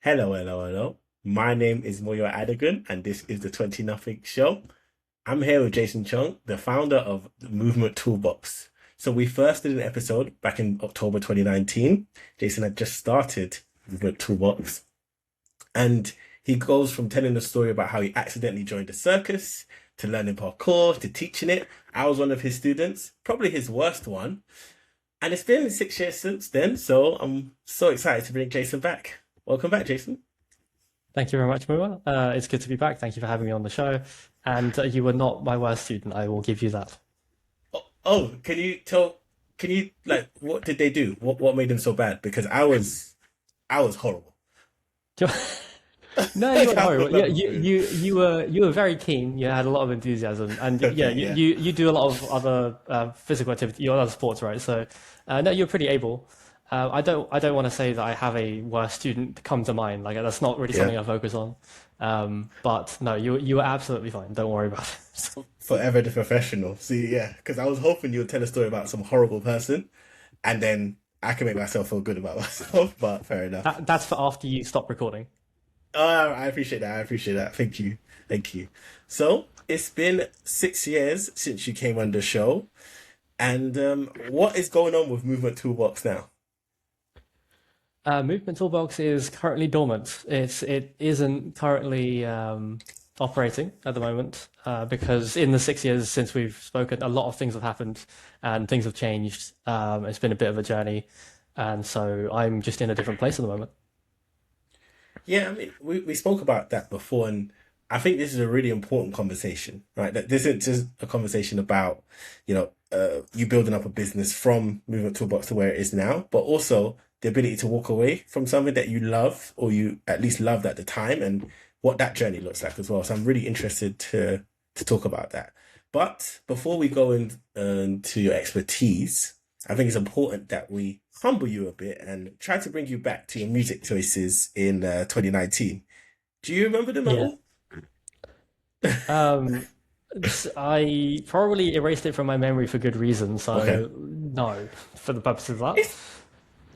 Hello, hello, hello. My name is Moyo Adigan, and this is the 20 Nothing Show. I'm here with Jason Cheung, the founder of the Movement Toolbox. So we first did an episode back in October 2019. Jason had just started Movement Toolbox, and he goes from telling the story about how he accidentally joined a circus to learning parkour to teaching it. I was one of his students, probably his worst one. And it's been 6 years since then, so I'm so excited to bring Jason back. Welcome back, Jason. Thank you very much, Mua. It's good to be back. Thank you for having me on the show. And you were not my worst student. I will give you that. Can you tell? Can you like what did they do? What made them so bad? Because I was horrible. No, I you weren't can't horrible. Yeah, remember. you were very keen. You had a lot of enthusiasm, and yeah, Okay, yeah, you do a lot of other physical activity, other sports, right? So no, you're pretty able. I don't want to say that I have a worse student come to mind. Like that's not really yeah. something I focus on. But no, you were absolutely fine. Don't worry about it. Forever the professional. See, yeah, because I was hoping you would tell a story about some horrible person, and then I can make myself feel good about myself. But fair enough. That's for after you stop recording. I appreciate that. I appreciate that. Thank you. Thank you. So it's been 6 years since you came on the show, and what is going on with Movement Toolbox now? Movement Toolbox is currently dormant. It isn't currently operating at the moment because in the 6 years since we've spoken, a lot of things have happened and things have changed. It's been a bit of a journey, and so I'm just in a different place at the moment. Yeah, I mean, we spoke about that before, and I think this is a really important conversation, right? That this isn't just a conversation about, you building up a business from Movement Toolbox to where it is now, but also the ability to walk away from something that you love or you at least loved at the time and what that journey looks like as well. So I'm really interested to talk about that. But before we go into your expertise, I think it's important that we humble you a bit and try to bring you back to your music choices in 2019. Do you remember them at Yeah. all? Um, I probably erased it from my memory for good reason, Okay. so no, for the purposes of that. It's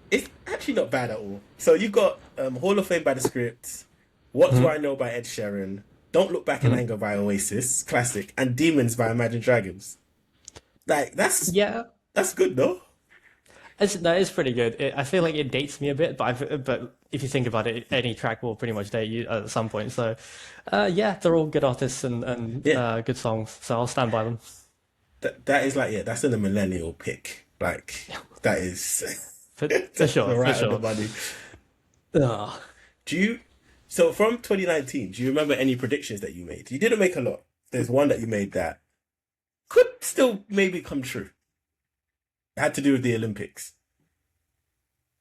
it's actually not bad at all. So you got Hall of Fame by the Script, What Do I Mhm. Know by Ed Sheeran, Don't Look Back in Mhm. Anger by Oasis, classic, and Demons by Imagine Dragons. Like Yeah, that's good, though. that is pretty good. I feel like it dates me a bit, but if you think about it, any track will pretty much date you at some point. So, yeah, they're all good artists and Yeah, good songs. So I'll stand by them. that is like, yeah, that's in a millennial pick. Like that is For that's sure, for right on the sure. money. Ugh. Do you so from 2019, do you remember any predictions that you made? You didn't make a lot. There's one that you made that could still maybe come true. It had to do with the Olympics.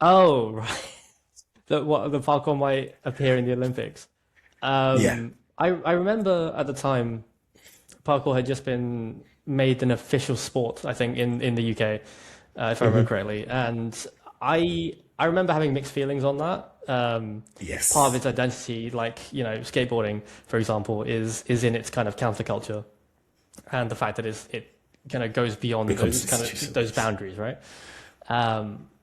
Oh, right. The parkour might appear in the Olympics. Yeah. I remember at the time parkour had just been made an official sport, I think, in the UK, if I remember Hmm. correctly. And I remember having mixed feelings on that. Part of Yes. its identity, like, skateboarding, for example, is in its kind of counterculture and the fact that it kind of goes beyond Becomes those kind institution. of those Yes. boundaries, right?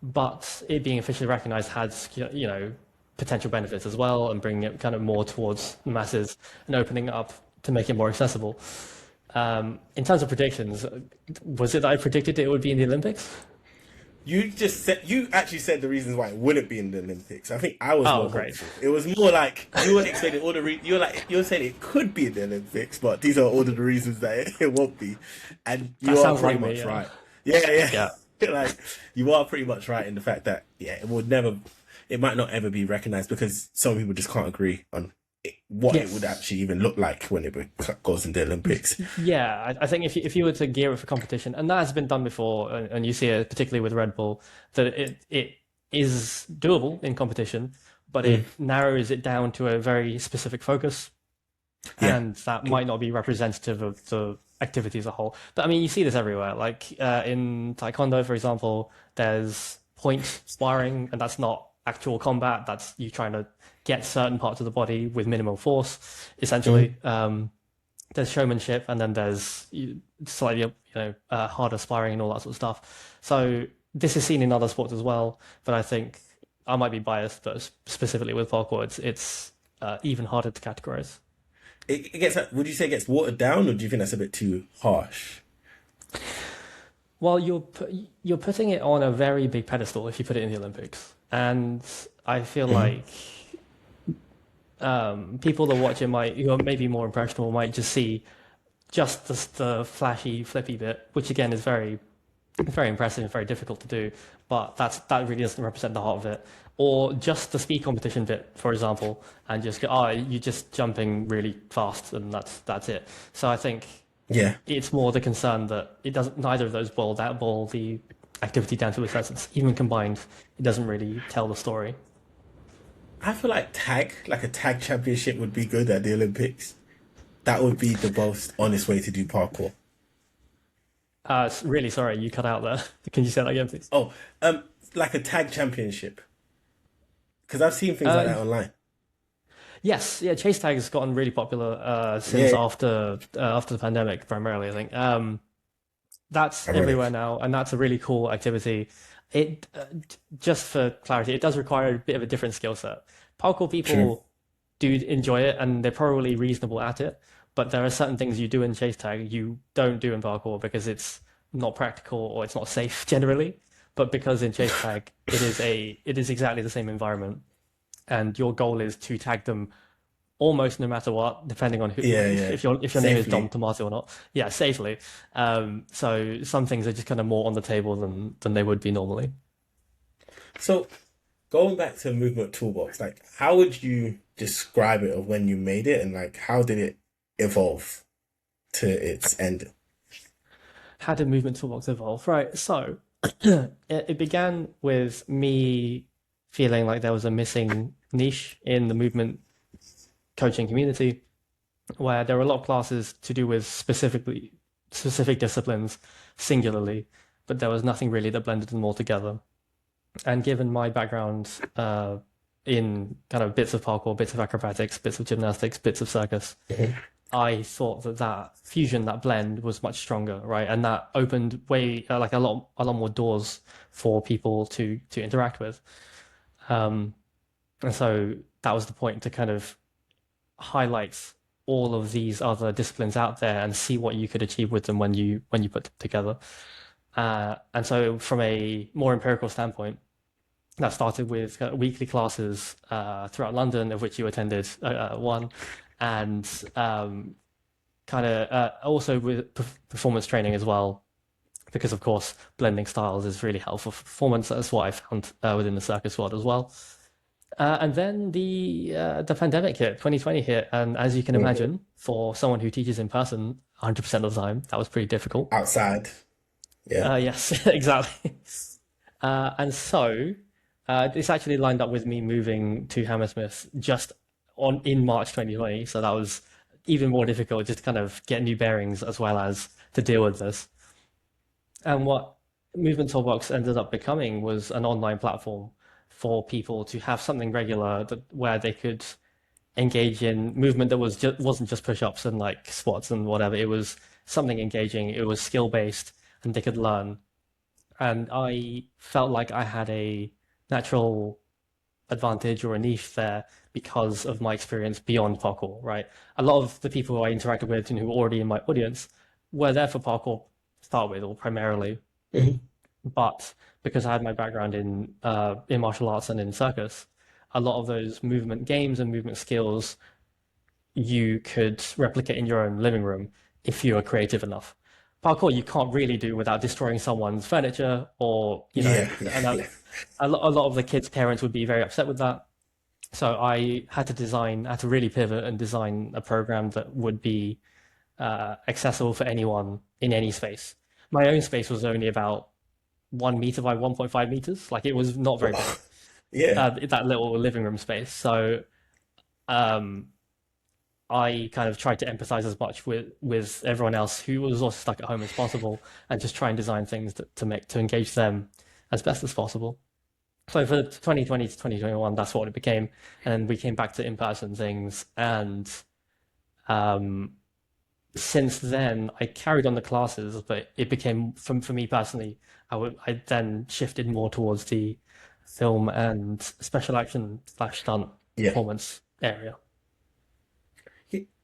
But it being officially recognized has, potential benefits as well and bringing it kind of more towards the masses and opening it up to make it more accessible. In terms of predictions, was it that I predicted it would be in the Olympics? You actually said the reasons why it wouldn't be in the Olympics. I think I was Oh, more great. hopeful. It was more like you were explaining all you were like you were saying it could be in the Olympics, but these are all of the reasons that it won't be. And That you are sounds pretty like me, much yeah. right. Yeah, Yeah. yeah. Like you are pretty much right in the fact that yeah, it might not ever be recognized because some people just can't agree on what it would Yes. actually even look like when goes in the Olympics. Yeah, I think if you were to gear it for competition, and that has been done before, and you see it particularly with Red Bull, that it is doable in competition, but Mm, it narrows it down to a very specific focus, yeah. and that might not be representative of the activity as a whole. But I mean, you see this everywhere. Like in Taekwondo, for example, there's point sparring, and that's not actual combat. That's you trying to get certain parts of the body with minimal force, Mm, essentially. There's showmanship, and then there's slightly, harder sparring and all that sort of stuff. So this is seen in other sports as well, but I think I might be biased, but specifically with parkour, it's even harder to categorize. It gets. Would you say it gets watered down, or do you think that's a bit too harsh? Well, you're putting it on a very big pedestal if you put it in the Olympics, and I feel Mhm. like people that watch it might, who are maybe more impressionable, might just see just the flashy, flippy bit, which again is very impressive and very difficult to do, but that really doesn't represent the heart of it. Or just the speed competition bit, for example, and just go, oh, you're just jumping really fast, and that's it. So I think Yeah, it's more the concern that it doesn't neither of those boil the activity down to its essence. Even combined, it doesn't really tell the story. I feel like like a tag championship, would be good at the Olympics. That would be the most honest way to do parkour. Really sorry, you cut out there. Can you say that again, please? Oh, like a tag championship, because I've seen things like Uh, that online. yes, yeah, chase tag has gotten really popular since Yeah, after the pandemic, primarily, I think. That's everywhere ironic. now, and that's a really cool activity. It just for clarity, it does require a bit of a different skill set. Parkour True. people do enjoy it, and they're probably reasonable at it. But there are certain things you do in chase tag you don't do in parkour because it's not practical or it's not safe generally. But because in chase tag it is exactly the same environment, and your goal is to tag them almost no matter what, depending on who, Yeah, yeah. if your name is Dom Safely. Tomato or not. Yeah, safely. So some things are just kind of more on the table than they would be normally. So going back to Movement Toolbox, like how would you describe it of when you made it, and like how did it evolve to its end? How did Movement Toolbox evolve? Right. So it began with me feeling like there was a missing niche in the movement coaching community where there were a lot of classes to do with specific disciplines singularly, but there was nothing really that blended them all together. And given my background in kind of bits of parkour, bits of acrobatics, bits of gymnastics, bits of circus, Mhm. I thought that fusion, that blend, was much stronger, right? And that opened way like a lot more doors for people to interact with. Um, and so that was the point to kind of highlight all of these other disciplines out there and see what you could achieve with them when you put them together. And so from a more empirical standpoint, that started with weekly classes throughout London, of which you attended one, and kind of also with performance training as well, because of course blending styles is really helpful for performance. That's what I found within the circus world as well. And then the pandemic hit, 2020 hit, and as you can Mhm. imagine, for someone who teaches in person 100% of the time, that was pretty difficult. Outside. Yeah. Yes, exactly. And so this actually lined up with me moving to Hammersmith just on in March 2020. So that was even more difficult just to kind of get new bearings as well as to deal with this. And what Movement Toolbox ended up becoming was an online platform for people to have something regular where they could engage in movement that wasn't just push-ups and like squats and whatever. It was something engaging. It was skill-based, and they could learn. And I felt like I had a natural advantage or a niche there because of my experience beyond parkour, right? A lot of the people who I interacted with and who were already in my audience were there for parkour to start with or primarily, Mhm. but because I had my background in martial arts and in circus, a lot of those movement games and movement skills you could replicate in your own living room if you are creative enough. Parkour you can't really do without destroying someone's furniture or, you know, Yeah, yeah, and yeah. a lot of the kids' parents would be very upset with that. So I had to design, I had to really pivot and design a program that would be accessible for anyone in any space. My own space was only about 1 meter by 1.5 meters. Like it was not very big, Yeah. that little living room space. So um, I kind of tried to empathize as much with everyone else who was also stuck at home as possible, and just try and design things to engage them as best as possible. So for 2020 to 2021, that's what it became, and we came back to in-person things. And um, since then, I carried on the classes, but it became for me personally, I then shifted more towards the film and special action slash stunt Yeah. performance area.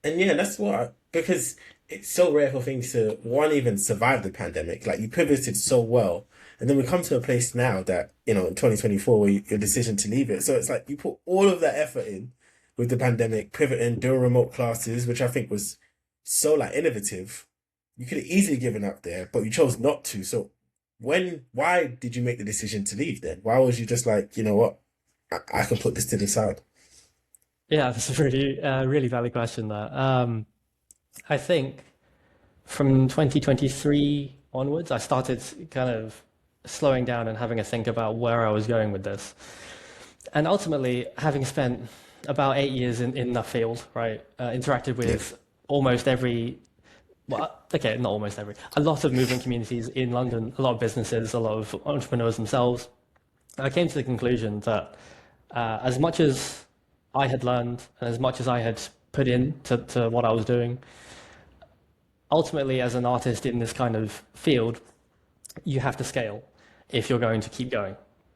And yeah, that's because it's so rare for things to one even survive the pandemic. Like you pivoted so well, and then we come to a place now that in 2024 where your decision to leave it. So it's like you put all of that effort in with the pandemic, pivoting, doing remote classes, which I think was so like innovative. You could have easily given up there, but you chose not to. So why did you make the decision to leave then? Why was you just like, you know what, I can put this to the side? Yeah, that's a really valid question there. I think from 2023 onwards, I started kind of slowing down and having a think about where I was going with this. And ultimately, having spent about 8 years in that field, right, interacted Yeah, with almost every, well, okay, not almost every, a lot of movement communities in London, a lot of businesses, a lot of entrepreneurs themselves. I came to the conclusion that as much as I had learned and as much as I had put in to what I was doing, ultimately, as an artist in this kind of field, you have to scale if you're going to keep going,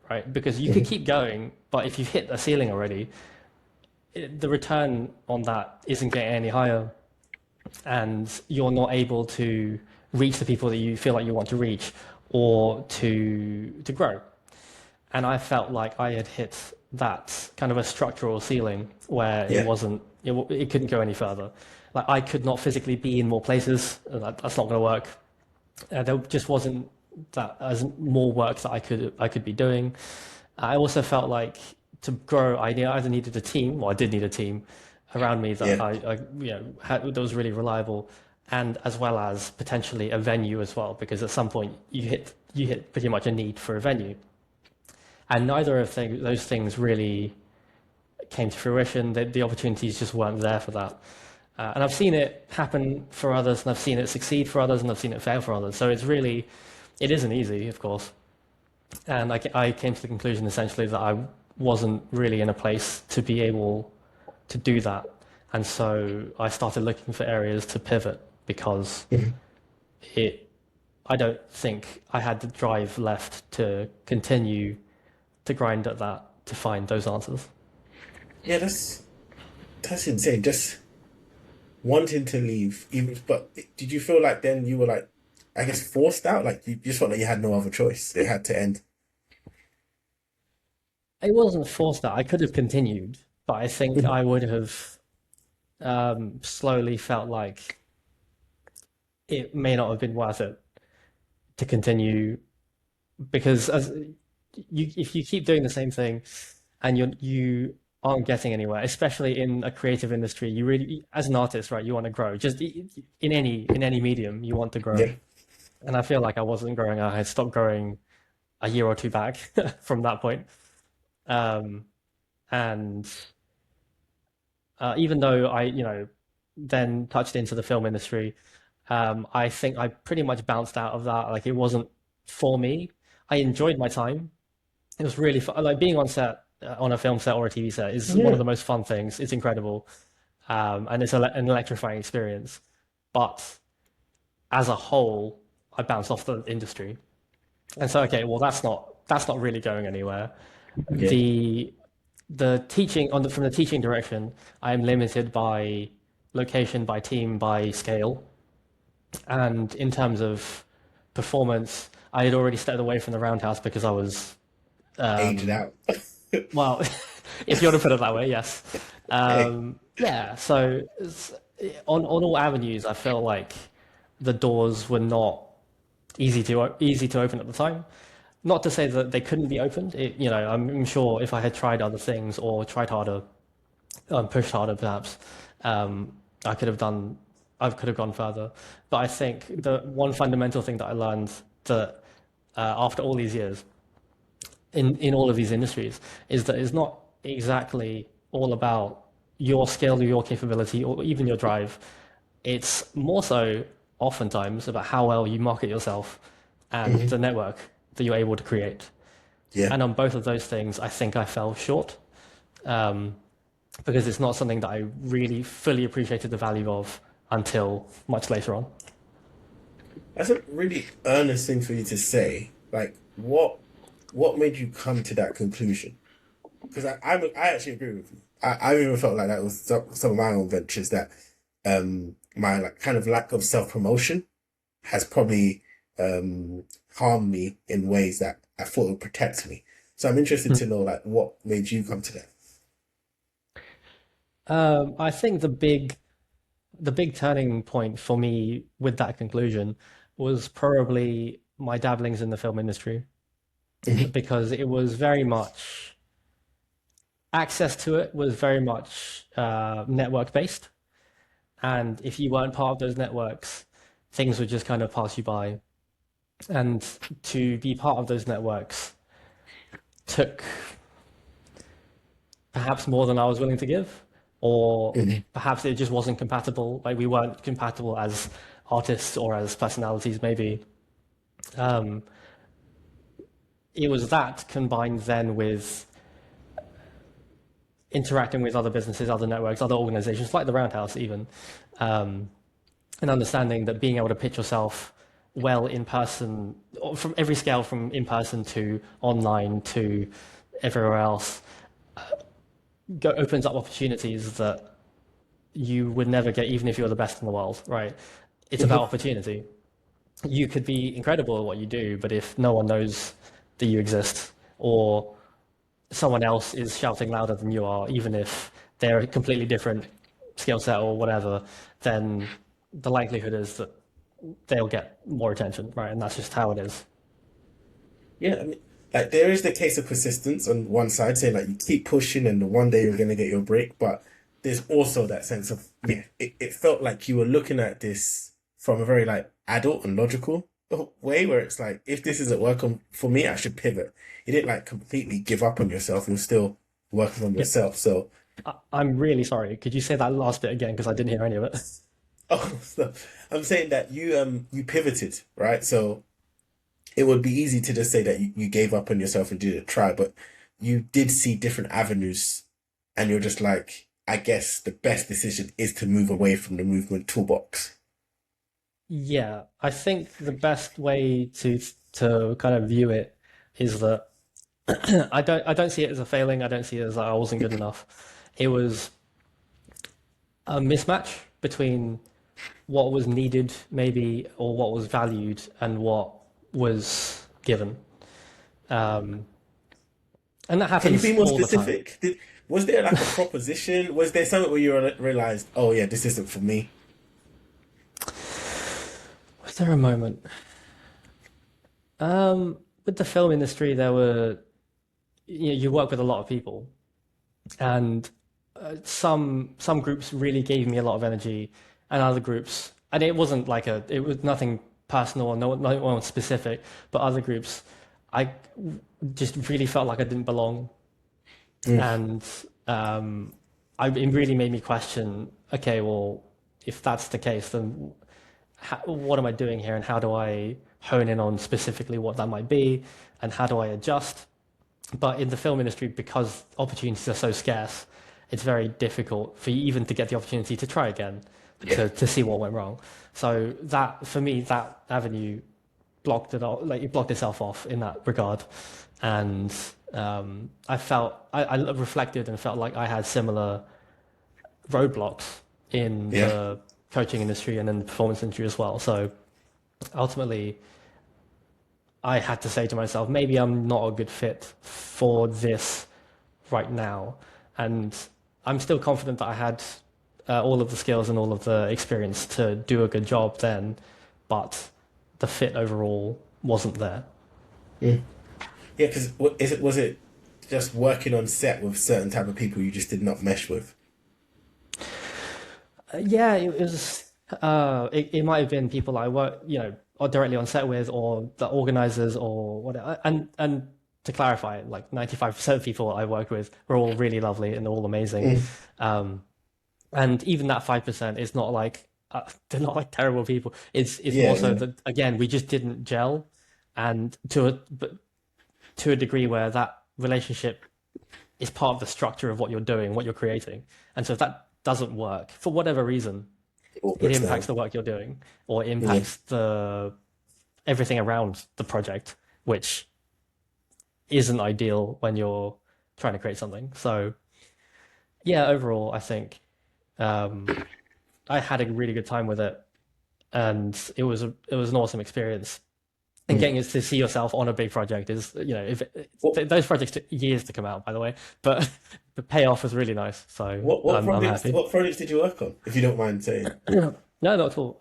right? Because you could keep going, but if you've hit a ceiling already, the return on that isn't getting any higher, and you're not able to reach the people that you feel like you want to reach or to grow. And I felt like I had hit that kind of a structural ceiling where it yeah, wasn't, it couldn't go any further. Like I could not physically be in more places. That's not going to work. There just wasn't that as more work that I could be doing. I also felt like to grow, either needed a team, or I did need a team around me that yeah, I had, that was really reliable, and as well as potentially a venue as well, because at some point you hit pretty much a need for a venue, and neither of those things really came to fruition. The opportunities just weren't there for that. And I've seen it happen for others, and I've seen it succeed for others, and I've seen it fail for others. So it isn't easy, of course. And I came to the conclusion essentially that I wasn't really in a place to be able to do that. And so I started looking for areas to pivot because mhm. it, I don't think I had the drive left to continue to grind at that to find those answers. Yeah. That's insane. Just wanting to leave, even. But did you feel like then you were like, I guess, forced out? Like you just felt like you had no other choice. It had to end. It wasn't forced that I could have continued, but I think Mhm. I would have slowly felt like it may not have been worth it to continue because if you keep doing the same thing and you aren't getting anywhere, especially in a creative industry, you really, as an artist, right, you want to grow. Just in any medium, you want to grow. Yeah. And I feel like I wasn't growing. I had stopped growing a year or two back from that point. Um, and even though I then touched into the film industry, I think I pretty much bounced out of that. Like it wasn't for me. I enjoyed my time. It was really fun. Like being on set, on a film set or a TV set is one of Yeah. the most fun things. It's incredible. And it's an electrifying experience. But as a whole, I bounced off the industry. And so, okay, well, that's not really going anywhere. Yeah. The the teaching from the teaching direction, I am limited by location, by team, by scale, and in terms of performance, I had already stepped away from the roundhouse because I was Aged um, out. well, if you want to put it that way, yes. Hey. Yeah, so on all avenues, I felt like the doors were not easy to open at the time. Not to say that they couldn't be opened. I'm sure if I had tried other things or tried harder, pushed harder, perhaps, um, I could have done, I could have gone further. But I think the one fundamental thing that I learned that after all these years in all of these industries is that it's not exactly all about your skill or your capability or even your drive. It's more so oftentimes about how well you market yourself and Hmm. the network that you're able to create. Yeah. And on both of those things, I think I fell short because it's not something that I really fully appreciated the value of until much later on. That's a really earnest thing for you to say. Like, what? what made you come to that conclusion? Because I actually agree with you. I even felt like that was some of my own ventures that my like kind of lack of self promotion has probably harmed me in ways that I thought would protect me. So I'm interested to know like what made you come to that. I think the big turning point for me with that conclusion was probably my dabblings in the film industry Mhm. because it was very much access to it was very much network based, and if you weren't part of those networks, things would just kind of pass you by. And to be part of those networks took perhaps more than I was willing to give, or Mhm. perhaps it just wasn't compatible. Like we weren't compatible as artists or as personalities, maybe. Um, it was that combined then with interacting with other businesses, other networks, other organizations, like the Roundhouse, even, and understanding that being able to pitch yourself well in person, from every scale, from in person to online to everywhere else, opens up opportunities that you would never get even if you're the best in the world, right? It's about Mhm. opportunity. You could be incredible at what you do, but if no one knows that you exist, or someone else is shouting louder than you are, even if they're a completely different skill set or whatever, then the likelihood is that they'll get more attention, right? And that's just how it is. Yeah, I mean, like there is the case of persistence on one side, saying like you keep pushing and one day you're gonna get your break, but there's also that sense of yeah, it felt like you were looking at this from a very like adult and logical way where it's like if this isn't working for me, I should pivot. You didn't like completely give up on yourself, you're still working on Yeah, yourself. So I'm really sorry. Could you say that last bit again? Because I didn't hear any of it. oh so I'm saying that you pivoted, right? So it would be easy to just say that you gave up on yourself and didn't try, but you did see different avenues and you're just like, I guess the best decision is to move away from the movement toolbox. Yeah, I think the best way to kind of view it is that I don't see it as a failing. I don't see it as I wasn't good enough. It was a mismatch between what was needed, maybe, or what was valued, and what was given. Um, and that Can you be happens more all the time. specific? Was there like a proposition? Was there something where you realized, oh yeah, this isn't for me? Was there a moment? With the film industry, there were you work with a lot of people, and some groups really gave me a lot of energy, and other groups, and it was nothing personal or no one specific, but other groups, I just really felt like I didn't belong, Mm. and it really made me question. Okay, well, if that's the case, then what am I doing here, and how do I hone in on specifically what that might be, and how do I adjust? But in the film industry, because opportunities are so scarce, it's very difficult for you even to get the opportunity to try again, Yeah. to see what went wrong. So that for me, that avenue blocked it all, like it blocked itself off in that regard. And I reflected and felt like I had similar roadblocks in Yeah. the coaching industry and in the performance industry as well. So ultimately, I had to say to myself, maybe I'm not a good fit for this right now. And I'm still confident that I had all of the skills and all of the experience to do a good job then, but the fit overall wasn't there. Mm. Yeah, because was it just working on set with certain type of people you just did not mesh with? Yeah, it was. It might have been people I work, or directly on set with, or the organizers, or whatever. And to clarify, like 95% of people I worked with were all really lovely and all amazing. Mm. Um, and even that 5% is not like they're not like terrible people. It's Yeah, more so yeah, that again we just didn't gel, and to a degree where that relationship is part of the structure of what you're doing, what you're creating. And so if that doesn't work for whatever reason, it all it breaks impacts down. the work you're doing or Yeah. impacts the everything around the project, which isn't ideal when you're trying to create something. So yeah, overall, I think um, I had a really good time with it, and it was an awesome experience. And Mm. getting to see yourself on a big project is, if What those projects took years to come out, by the way, but the payoff was really nice. So I'm happy. what projects did you work on, if you don't mind saying? No, not at all.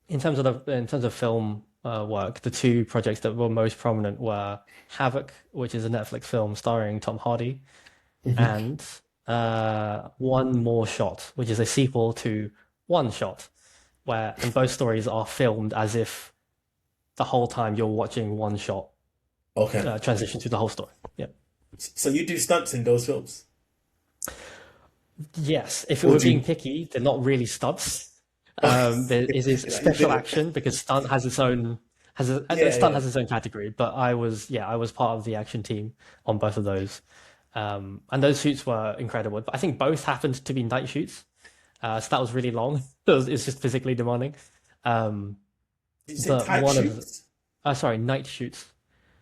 In terms of film work, the two projects that were most prominent were Havoc, which is a Netflix film starring Tom Hardy, Hmm. and One More Shot, which is a sequel to One Shot, and both stories are filmed as if the whole time you're watching one shot Okay. transition to the whole story. Yeah. So you do stunts in those films, Yes, if it or were do being you? picky, they're not really stunts. There is You special did action because stunt has its own Yeah, stunt yeah. has its own category. But I was part of the action team on both of those, and those shoots were incredible. But I think both happened to be night shoots, so that was really long. It's just physically demanding. Um, Did you say but type one of shoots? sorry, night shoots.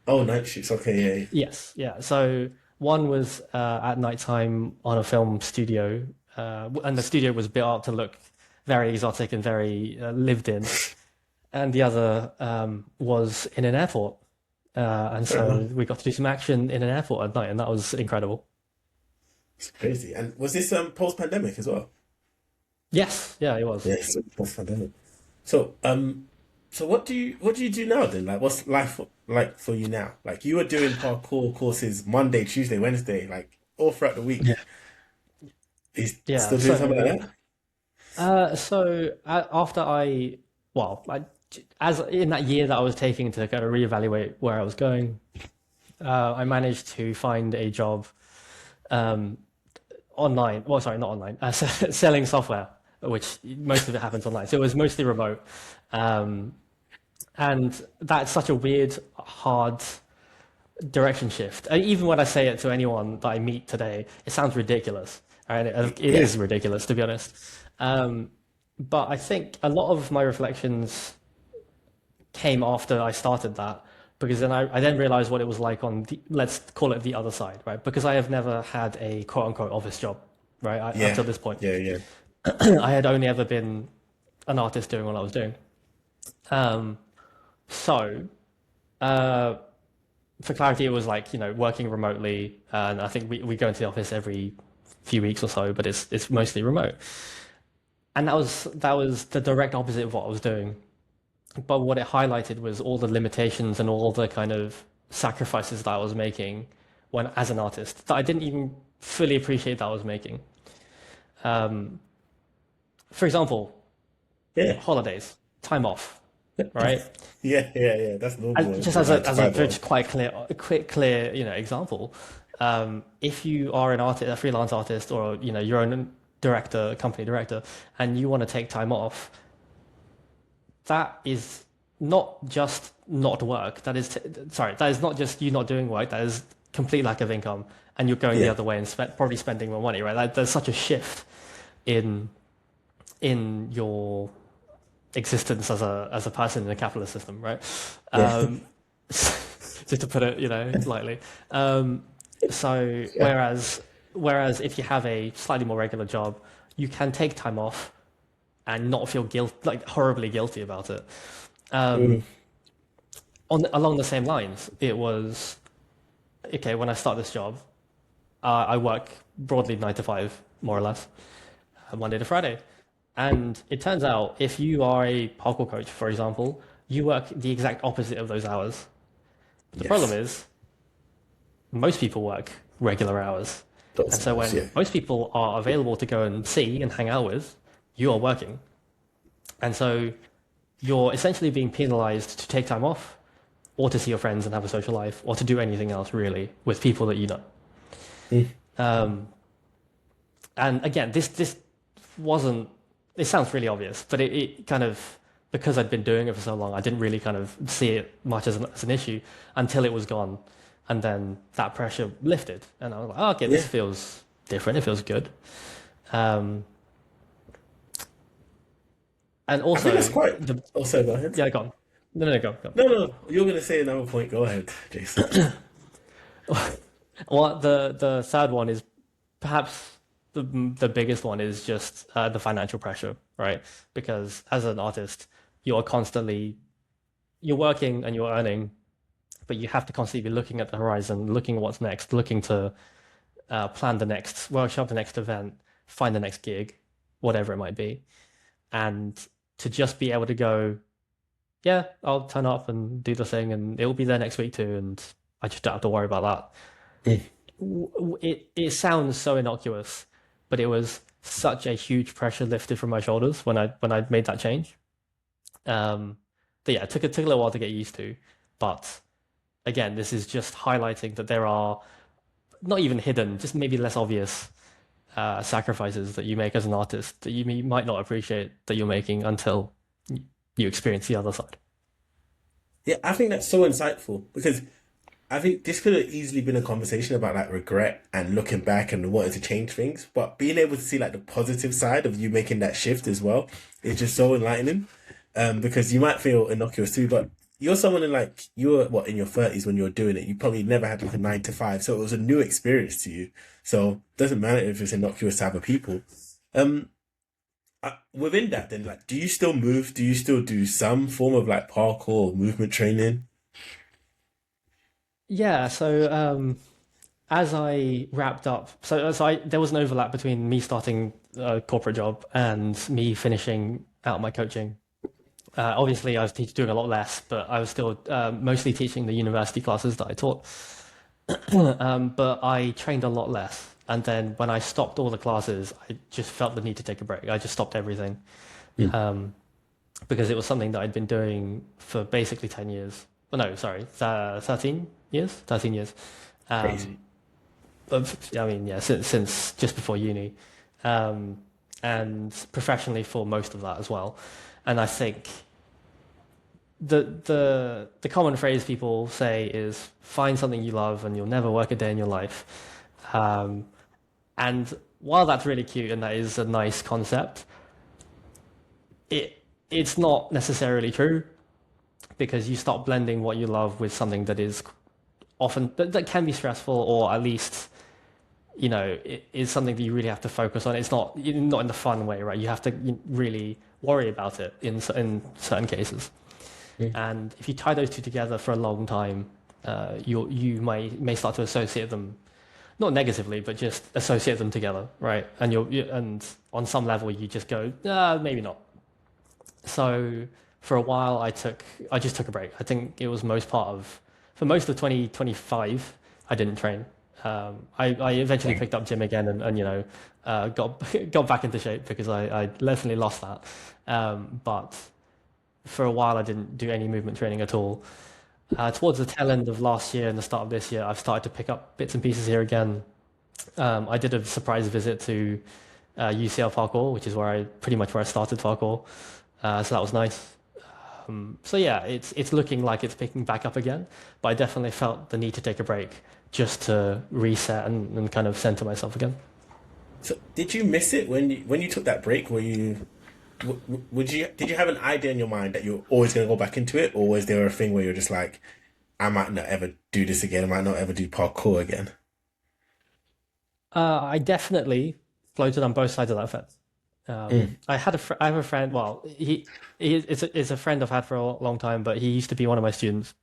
Oh, night shoots. Okay, yeah, yeah. Yes, yeah. So one was at nighttime on a film studio, and the studio was built up to look very exotic and very lived in. And the other was in an airport, and Fair so enough. we got to do some action in an airport at night, and that was incredible. It's crazy. And was this post-pandemic as well? Yes, yeah, it was. Yes, post-pandemic. So, so what do you do now then? Like, what's life like for you now? Like, you were doing parkour courses Monday, Tuesday, Wednesday, like all throughout the week. Yeah. Is Yeah. still doing something So, like that? after as in that year that I was taking to kind of reevaluate where I was going, I managed to find a job um, online. Well, sorry, not online. Selling software, which most of it happens online. So it was mostly remote, um, and that's such a weird, hard direction shift. And even when I say it to anyone that I meet today, it sounds ridiculous. And it Yeah. is ridiculous, to be honest. Um, but I think a lot of my reflections came after I started that, because then I then realized what it was like on let's call it the other side, right? Because I have never had a quote unquote office job, right? Up Yeah. till this point, Yeah, yeah. I had only ever been an artist doing what I was doing. Um, so, uh, for clarity, it was like, working remotely, and I think we go into the office every few weeks or so, but it's mostly remote. And that was the direct opposite of what I was doing. But what it highlighted was all the limitations and all the kind of sacrifices that I was making when as an artist that I didn't even fully appreciate that I was making. Um, for example, Yeah. holidays, time off, right? Yeah, yeah, yeah. That's normal Just in as nine a to as a five very world. quite clear, a quick clear, example, if you are an artist, a freelance artist, or your own director, company director, and you want to take time off, that is not just not work. Sorry, that is not just you not doing work. That is complete lack of income, and you're going the Yeah. other way and probably spending more money, right? There's such a shift in your existence as a person in a capitalist system, right? Yeah. Um, just to put it, lightly. So Yeah. whereas if you have a slightly more regular job, you can take time off and not feel like horribly guilty about it. Mm. Along the same lines, it was okay when I start this job. I work broadly 9 to 5, more or less, Monday to Friday. And it turns out if you are a parkour coach, for example, you work the exact opposite of those hours. But the problem Yes. is most people work regular hours. And Those so hours, when yeah. most people are available to go and see and hang out with, you are working. And so you're essentially being penalized to take time off or to see your friends and have a social life or to do anything else really with people that you know. Mm. Um, and again, this wasn't, it sounds really obvious, but it kind of, because I'd been doing it for so long, I didn't really kind of see it much as an issue until it was gone. And then that pressure lifted. And I was like, oh, okay, this Yeah. feels different. It feels good. Um, and I think that's also, quite. Oh, sorry, go ahead. yeah, go on. No, no, go, go. No, no, you're going to say another point. Go ahead, Jason. Well, the third one is perhaps the biggest one is just the financial pressure, right? Because as an artist, you are constantly you're working and you're earning, but you have to constantly be looking at the horizon, looking at what's next, looking to plan the next workshop, the next event, find the next gig, whatever it might be, and to just be able to go, yeah, I'll turn up and do the thing, and it'll be there next week too, and I just don't have to worry about that. Mm. It sounds so innocuous, but it was such a huge pressure lifted from my shoulders when I made that change. Um, but yeah, it took a little while to get used to, but again, this is just highlighting that there are not even hidden, just maybe less obvious sacrifices that you make as an artist that you might not appreciate that you're making until you experience the other side. Yeah, I think that's so insightful because I think this could have easily been a conversation about like regret and looking back and wanting to change things, but being able to see like the positive side of you making that shift as well is just so enlightening. Because you might feel innocuous too, but you're someone in like you were what in your 30s when you were doing it. You probably never had like a 9 to 5, so it was a new experience to you. So it doesn't matter if it's innocuous to other people. Um, Within that, then like, do you still move? Do you still do some form of like parkour or movement training? Yeah, so as I wrapped up, there was an overlap between me starting a corporate job and me finishing out my coaching. Obviously, I was doing a lot less, but I was still mostly teaching the university classes that I taught. But I trained a lot less. And then when I stopped all the classes, I just felt the need to take a break. I just stopped everything Mm, because it was something that I'd been doing for basically 10 years. Well, no, sorry, 13 years? 13 years. crazy. Um, I mean, yeah, since just before uni, um, and professionally for most of that as well. And I think the common phrase people say is find something you love and you'll never work a day in your life. Um, and while that's really cute and that is a nice concept, it's not necessarily true because you start blending what you love with something that is often that can be stressful or at least it is something that you really have to focus on. It's not in the fun way, right? You have to really worry about it in certain cases. Mm. And if you tie those two together for a long time, you may start to associate them not negatively, but just associate them together, right? And and on some level you just go, maybe not. So for a while I just took a break. I think it was for most of 2025 I didn't train. I eventually Dang. picked up gym again and got got back into shape because I definitely lost that. But for a while I didn't do any movement training at all. Towards the tail end of last year and the start of this year, I've started to pick up bits and pieces here again. I did a surprise visit to UCL parkour, which is pretty much where I started parkour. So that was nice. So yeah, it's looking like it's picking back up again, but I definitely felt the need to take a break just to reset and kind of center myself again. So did you miss it when you took that break? Were you would you did you have an idea in your mind that you're always going to go back into it, or was there a thing where you're just like, I might not ever do this again. I might not ever do parkour again. I definitely floated on both sides of that fence. Mm. I have a friend. Well, it's a friend I've had for a long time, but he used to be one of my students.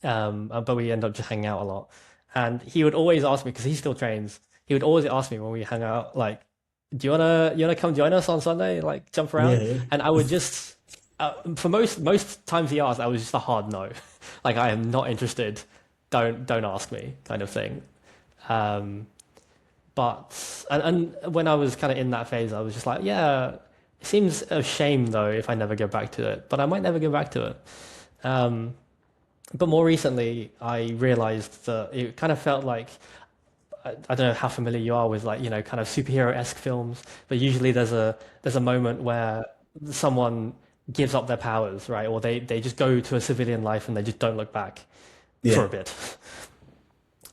But we end up just hanging out a lot. And he would always ask me because he still trains. He would always ask me when we hang out, like, "Do you wanna come join us on Sunday? Like, jump Yeah, around?" yeah. And I would just for most times he asked, I was just a hard no. Like, I am not interested. Don't ask me, kind of thing. Um, and when I was kind of in that phase, I was just like, yeah, it seems a shame though if I never go back to it, but I might never go back to it. Um, but more recently, I realized that it kind of felt like I don't know how familiar you are with like kind of superhero-esque films, but usually there's a moment where someone gives up their powers, right? Or they just go to a civilian life and they just don't look back Yeah. for a bit.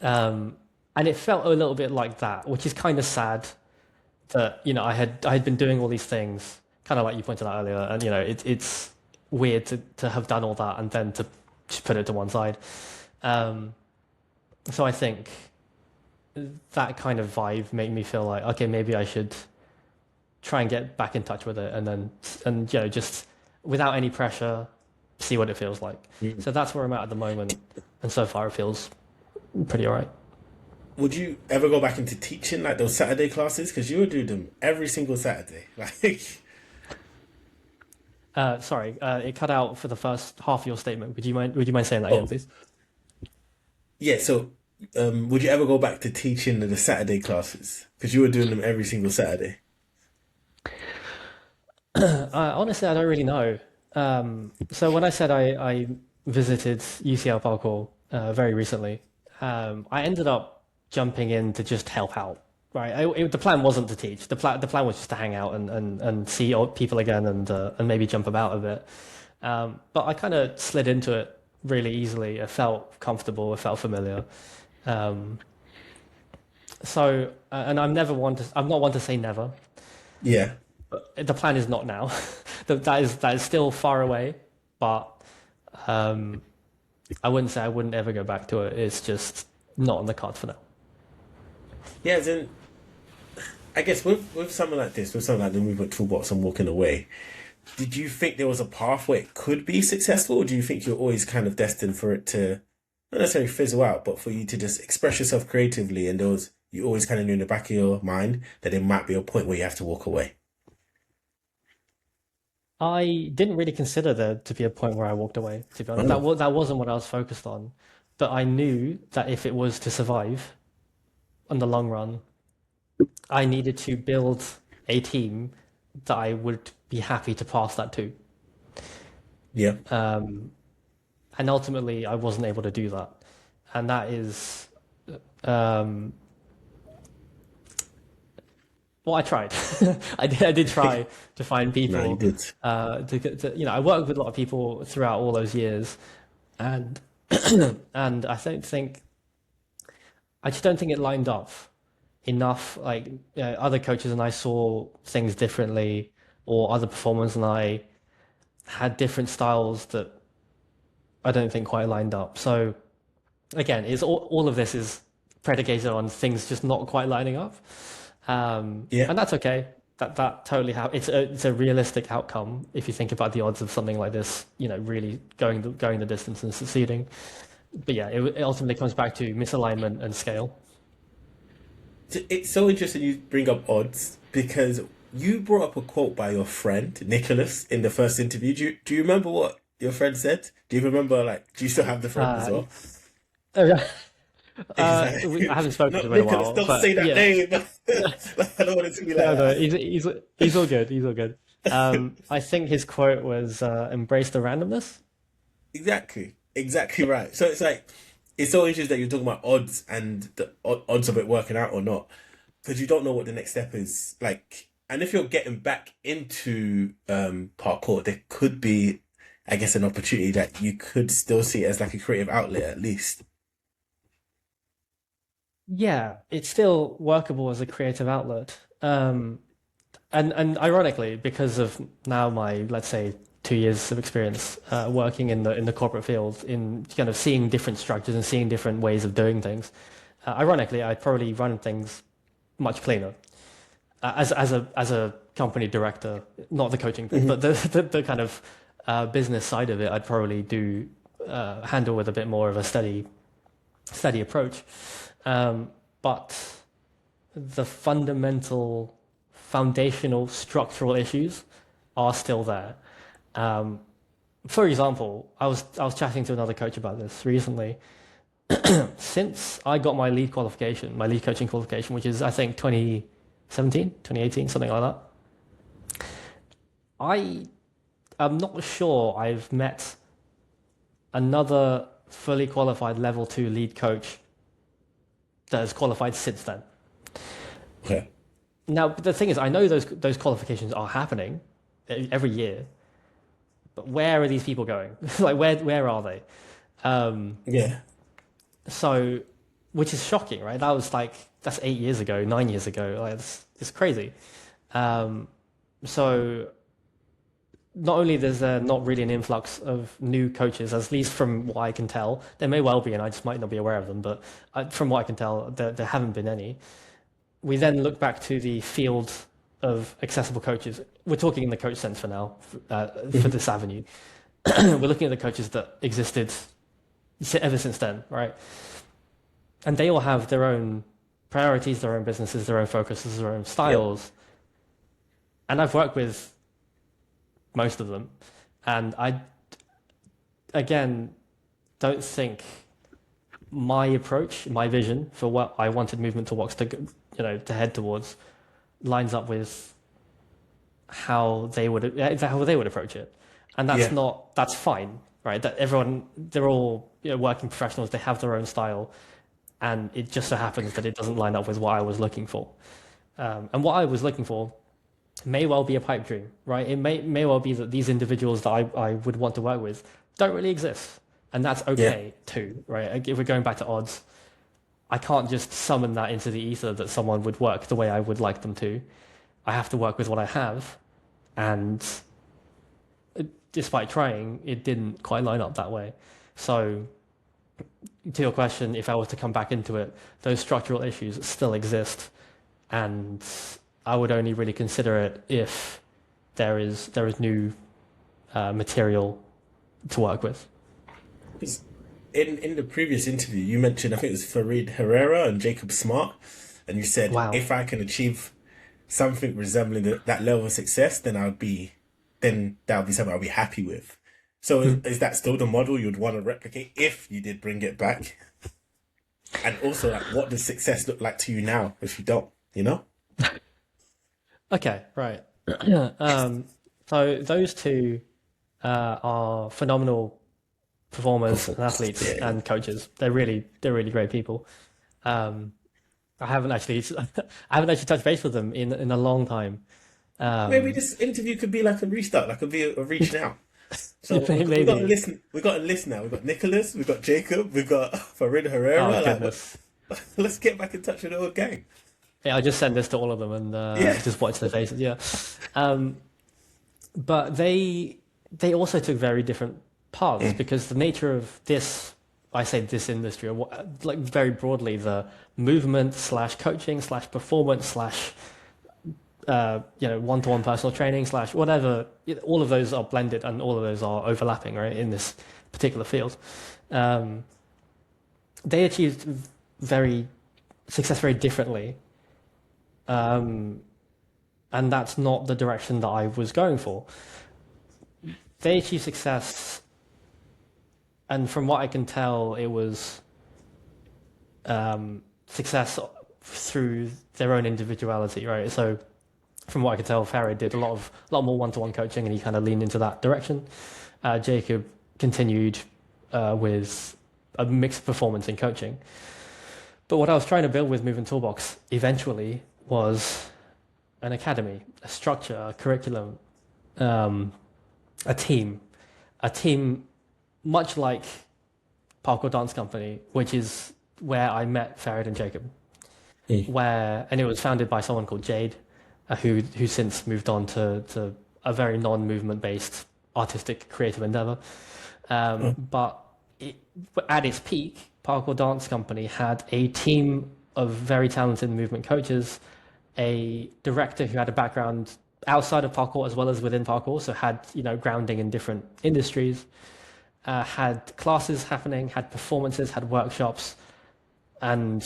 Um, and it felt a little bit like that, which is kind of sad that I had been doing all these things, kind of like you pointed out earlier, and it's weird to have done all that and then to just put it to one side. Um, So I think that kind of vibe made me feel like, okay, maybe I should try and get back in touch with it, and then just without any pressure, see what it feels like. Mm. So that's where I'm at the moment, and so far it feels pretty alright. Would you ever go back into teaching like those Saturday classes? Because you would do them every single Saturday. Like, Sorry, it cut out for the first half of your statement. Would you mind saying that again, oh, please? yeah. So, would you ever go back to teaching the Saturday classes? Because you were doing them every single Saturday. Honestly, I don't really know. So when I said I visited UCL Parkour very recently, I ended up jumping in to just help out. Right, the plan wasn't to teach. The plan was just to hang out and see old people again and maybe jump about a bit. But I kind of slid into it really easily. It felt comfortable. It felt familiar. Um, and I'm not one to say never. Yeah. The plan is not now. That is still far away, but um, I wouldn't say I wouldn't ever go back to it. It's just not on the cards for now. Yeah. Then I guess with something like this, with something like the movement toolbox and walking away, did you think there was a path where it could be successful, or do you think you're always kind of destined for it to not necessarily fizzle out, but for you to just express yourself creatively, and you always kind of knew in the back of your mind that there might be a point where you have to walk away? I didn't really consider there to be a point where I walked away, to be honest. Oh, That wasn't what I was focused on. But I knew that if it was to survive in the long run, I needed to build a team that I would be happy to pass that to. yeah, Um, and ultimately, I wasn't able to do that. And that is, um, well, I tried. I did try to find no, you people. did. I worked with a lot of people throughout all those years, and and I just don't think it lined up enough. Like other coaches and I saw things differently, or other performers and I had different styles that I don't think quite lined up. So again, is all of this is predicated on things just not quite lining up, Yeah, and that's okay. That totally it's a realistic outcome if you think about the odds of something like this. Really going the distance and succeeding. But yeah, it ultimately comes back to misalignment and scale. it's so interesting you bring up odds because you brought up a quote by your friend Nicholas in the first interview. Do you remember what your friend said? Do you remember, like, do you still have the friend as Uh, well? yeah, He's like, I haven't spoken no, to him in a Nicholas, while, don't but say that yeah, name. I don't want it to be like no, no, that. he's all good. He's all good. I think his quote was "Embrace the randomness." Exactly right. So it's like it's so interesting that you're talking about odds and the odds of it working out or not, because you don't know what the next step is like. And if you're getting back into parkour, there could be, I guess, an opportunity that you could still see it as like a creative outlet at least. Yeah, it's still workable as a creative outlet. And ironically, because of now my, let's say, 2 years of experience working in the corporate field, in kind of seeing different structures and seeing different ways of doing things, ironically, I'd probably run things much cleaner as a company director, not the coaching bit, but Hmm. the kind of business side of it, I'd probably do handle with a bit more of a steady approach. But the foundational structural issues are still there. Um, for example, I was chatting to another coach about this recently. Since I got my lead coaching qualification, which is I think 2017, 2018, something like that, I am not sure I've met another fully qualified level two lead coach that has qualified since then. Okay. Now, the thing is, I know those qualifications are happening every year, but where are these people going? Like, where are they? Um, Yeah. so, which is shocking, right? That's 8 years ago, 9 years ago. Like, it's crazy. Um, so not only there's not really an influx of new coaches, at least from what I can tell. There may well be, and I just might not be aware of them, but from what I can tell, there haven't been any. We then look back to the field of accessible coaches. We're talking in the coach sense for now, for this avenue. We're looking at the coaches that existed ever since then, right? And they all have their own priorities, their own businesses, their own focuses, their own styles. And I've worked with most of them. And I, again, don't think my approach, my vision for what I wanted Movement Toolbox to, to head towards lines up with how they would approach it. And that's fine, right? That they're all working professionals, they have their own style. And it just so happens that it doesn't line up with what I was looking for. And what I was looking for may well be a pipe dream, right? It may well be that these individuals that I would want to work with don't really exist. And that's okay too, right? If we're going back to odds, I can't just summon that into the ether that someone would work the way I would like them to. I have to work with what I have. And despite trying, it didn't quite line up that way. So to your question, if I was to come back into it, those structural issues still exist. And I would only really consider it if there is new material to work with. In the previous interview, you mentioned, I think it was Farid Herrera and Jacob Smart, and you said, Wow. if I can achieve something resembling that level of success, then that would be something I'll be happy with. So is that still the model you'd want to replicate if you did bring it back? And also, like, what does success look like to you now if you don't, Okay, right. So those two are phenomenal performers and athletes and coaches. They're really great people. I haven't actually touched base with them in a long time. Maybe this interview could be like a restart, like a reach now. So Maybe. we got a list. We got a list now. We got Nicholas. We got Jacob. We got Farid Herrera. Oh, goodness. Let's get back in touch with the old gang. Yeah, I just send this to all of them and just watch their faces. Yeah, but they also took very different paths because the nature of this, I say this industry, or like very broadly, the movement / coaching / performance / one-to-one personal training / whatever. All of those are blended and all of those are overlapping, right, in this particular field. They achieved success very differently. And that's not the direction that I was going for. They achieved success, and from what I can tell, it was success through their own individuality, right? So from what I can tell, Farid did a lot more one-to-one coaching, and he kind of leaned into that direction. Jacob continued with a mixed performance in coaching. But what I was trying to build with Movement Toolbox eventually was an academy, a structure, a curriculum, a team much like Parkour Dance Company, which is where I met Farid and Jacob, and it was founded by someone called Jade, who since moved on to a very non-movement based artistic creative endeavor. But at its peak, Parkour Dance Company had a team of very talented movement coaches, a director who had a background outside of parkour as well as within parkour, so had grounding in different industries, had classes happening, had performances, had workshops, and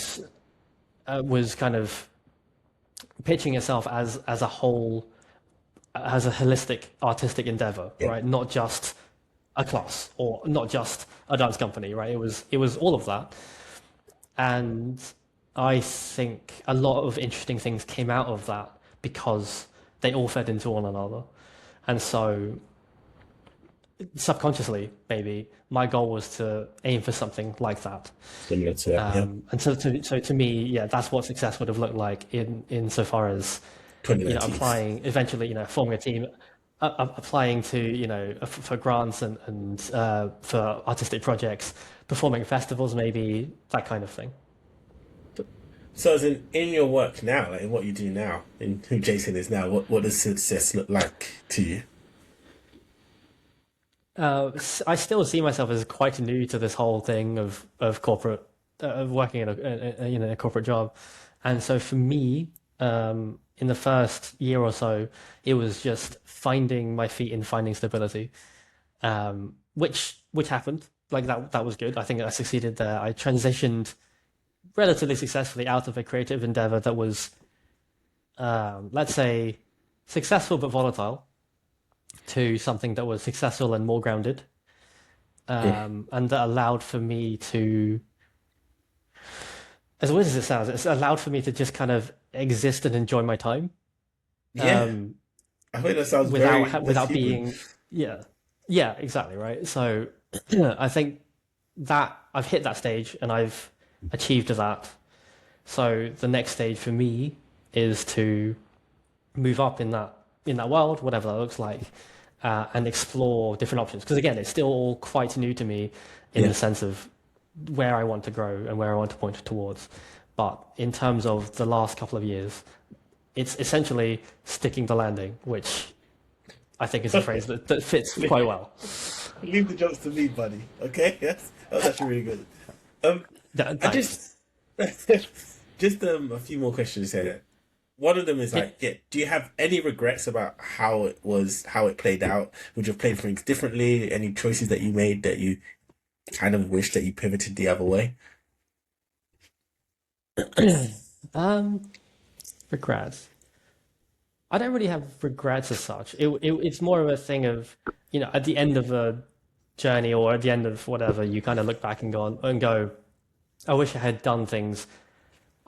was kind of pitching itself as a whole, as a holistic artistic endeavor, right? Not just a class or not just a dance company, right? It was all of that, and I think a lot of interesting things came out of that because they all fed into one another. And so subconsciously, maybe, my goal was to aim for something like that. Similar to that, And so to me, that's what success would have looked like in so far as applying, eventually, forming a team, applying to, for grants and for artistic projects, performing festivals, maybe, that kind of thing. So as in your work now, like in what you do now, in who Jason is now, what does success look like to you? I still see myself as quite new to this whole thing of corporate of working in a corporate job, and so for me, in the first year or so, it was just finding my feet and finding stability, which happened. Like that was good. I think I succeeded there. I transitioned relatively successfully out of a creative endeavor that was, let's say, successful but volatile to something that was successful and more grounded, Mm. and that allowed for me to, as weird as it sounds, it's allowed for me to just kind of exist and enjoy my time, Yeah, um, I think that sounds without very that's without human. being, yeah, yeah, exactly right. So I think that I've hit that stage and I've achieved that. So the next stage for me is to move up in that world, whatever that looks like, and explore different options. Because again, it's still all quite new to me in Yeah. the sense of where I want to grow and where I want to point towards. But in terms of the last couple of years, it's essentially sticking the landing, which I think is a phrase that fits quite well. Leave the jokes to me, buddy. Okay, yes, that was actually really good. Um, I Thanks. just just a few more questions here. One of them is Yeah. like, yeah, do you have any regrets about how it was, how it played out? Would you have played things differently? Any choices that you made that you kind of wish that you pivoted the other way? Um, regrets. I don't really have regrets as such. It's more of a thing of, at the end of a journey or at the end of whatever, you kind of look back and go, I wish I had done things.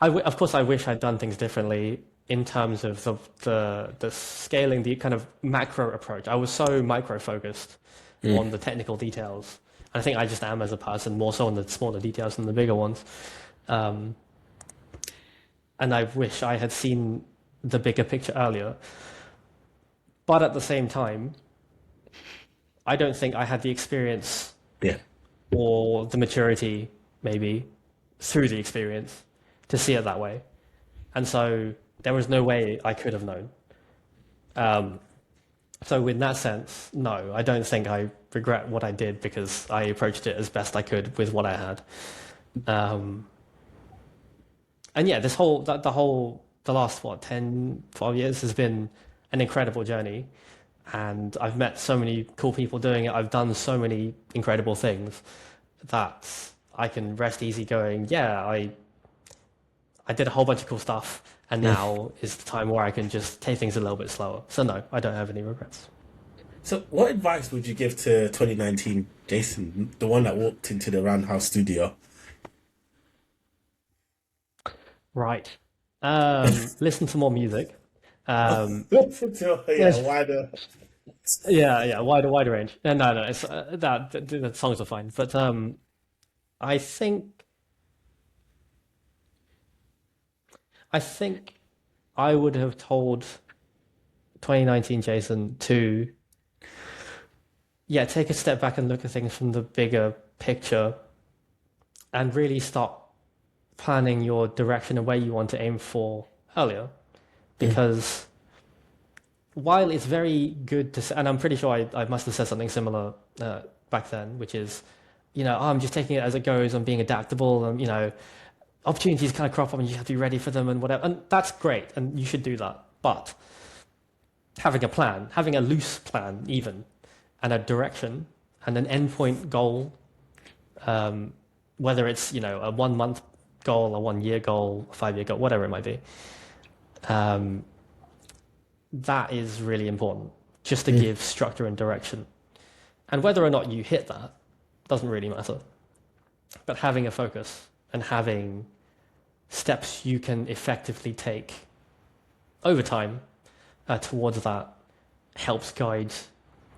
Of course, I wish I'd done things differently in terms of the scaling, the kind of macro approach. I was so micro focused Mm. on the technical details. And I think I just am as a person, more so on the smaller details than the bigger ones. Um, and I wish I had seen the bigger picture earlier. But at the same time, I don't think I had the experience Yeah. or the maturity, maybe, through the experience to see it that way. And so there was no way I could have known. Um, so in that sense, no, I don't think I regret what I did because I approached it as best I could with what I had. Um, and yeah, the last, what, 10, 12 years has been an incredible journey. And I've met so many cool people doing it. I've done so many incredible things that I can rest easy going, yeah, I did a whole bunch of cool stuff. And Mm. now is the time where I can just take things a little bit slower. So no, I don't have any regrets. So, what advice would you give to 2019 Jason, the one that walked into the Roundhouse studio? Right. Listen to more music. Um, Yeah, why the? yeah, wider range. No, it's the songs are fine, but I think I think I would have told 2019 Jason to, yeah, take a step back and look at things from the bigger picture and really start planning your direction and where you want to aim for earlier. Mm. Because while it's very good to say, and I'm pretty sure I must have said something similar back then, which is, oh, I'm just taking it as it goes, I'm being adaptable, and, opportunities kind of crop up and you have to be ready for them and whatever. And that's great, and you should do that. But having a plan, having a loose plan even, and a direction and an endpoint goal, um, whether it's, a 1 month goal, a 1 year goal, a 5 year goal, whatever it might be, um, that is really important just to Mm. give structure and direction. And whether or not you hit that doesn't really matter. But having a focus and having steps you can effectively take over time towards that helps guide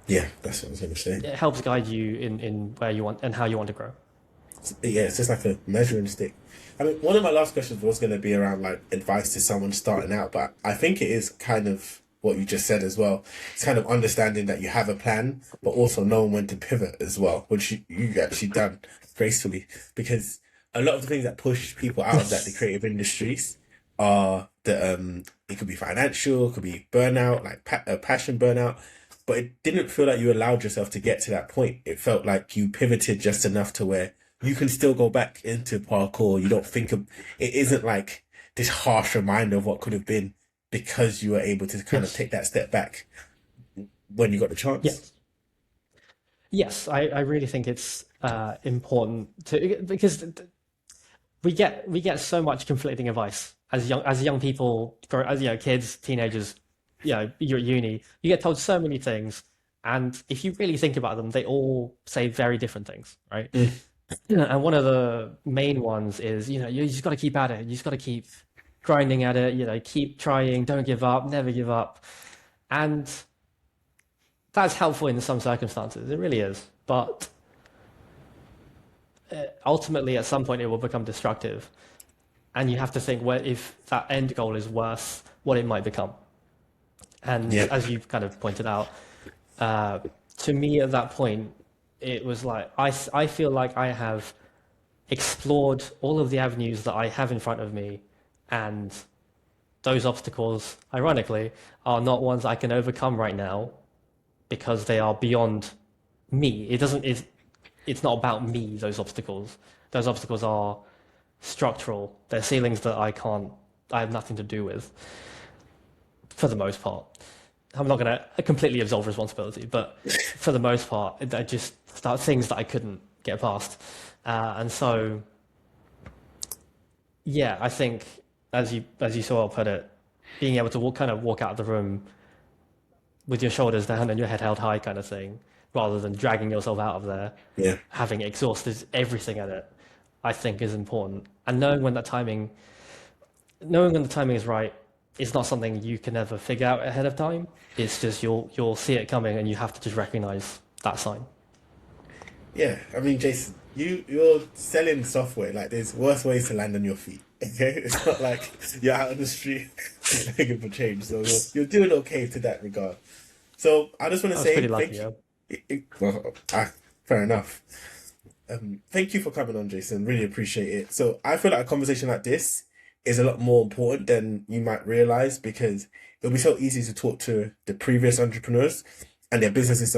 Yeah, that's what I was gonna say. it helps guide you in where you want and how you want to grow. Yeah, it's just like a measuring stick. I mean, one of my last questions was going to be around like advice to someone starting out, but I think it is kind of what you just said as well. It's kind of understanding that you have a plan, but also knowing when to pivot as well, which you actually done gracefully. Because a lot of the things that push people out of that, the creative industries, are the it could be financial, it could be burnout, like passion burnout, but it didn't feel like you allowed yourself to get to that point. It felt like you pivoted just enough to where you can still go back into parkour. You don't think of it isn't like this harsh reminder of what could have been because you were able to kind of Yes. take that step back when you got the chance. Yes. Yes, I really think it's important to because we get so much conflicting advice as young people, as kids, teenagers, you're at uni, you get told so many things, and if you really think about them, they all say very different things, right? Mm. And one of the main ones is, you just got to keep at it. You just got to keep grinding at it. Keep trying. Don't give up. Never give up. And that's helpful in some circumstances. It really is. But ultimately, at some point, it will become destructive. And you have to think, well, if that end goal is worth what it might become. And Yeah. as you've kind of pointed out, uh, to me at that point, it was like I feel like I have explored all of the avenues that I have in front of me, and those obstacles, ironically, are not ones I can overcome right now because they are beyond me. It's not about me, those obstacles. Those obstacles are structural. They're ceilings that I have nothing to do with for the most part. I'm not going to completely absolve responsibility, but for the most part, I just start things that I couldn't get past. And so, yeah, I think as you so well put it, being able to kind of walk out of the room with your shoulders down and your head held high, kind of thing, rather than dragging yourself out of there, Yeah. having exhausted everything at it, I think is important. And knowing when the timing is right is not something you can ever figure out ahead of time. It's just you'll see it coming and you have to just recognize that sign. Yeah, I mean, Jason, you're selling software. Like, there's worse ways to land on your feet. Okay, it's not like you're out on the street looking for change. So you're doing okay to that regard. So I just want to I was say pretty lucky, thank yeah. you. Well, fair enough. Thank you for coming on, Jason. Really appreciate it. So I feel like a conversation like this is a lot more important than you might realize because it'll be so easy to talk to the previous entrepreneurs and their businesses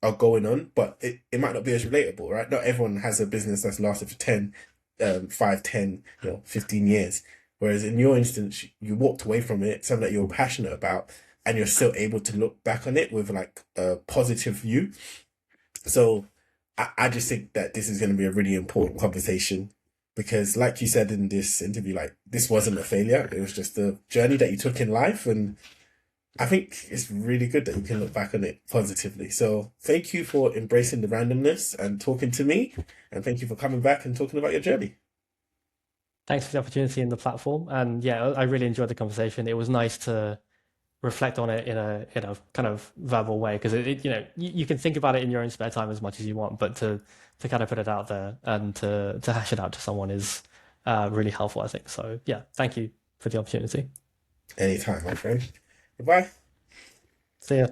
are going on, but it might not be as relatable, right? Not everyone has a business that's lasted for 10, 5, 10, 15 years. Whereas in your instance, you walked away from it, something that you're passionate about, and you're still able to look back on it with like a positive view. So I just think that this is going to be a really important conversation because, like you said in this interview, like this wasn't a failure. It was just a journey that you took in life. And I think it's really good that you can look back on it positively. So thank you for embracing the randomness and talking to me. And thank you for coming back and talking about your journey. Thanks for the opportunity and the platform. And yeah, I really enjoyed the conversation. It was nice to reflect on it in a kind of verbal way because you can think about it in your own spare time as much as you want, but to kind of put it out there and to hash it out to someone is really helpful, I think. So yeah, thank you for the opportunity. Anytime, my friend. Goodbye. See ya.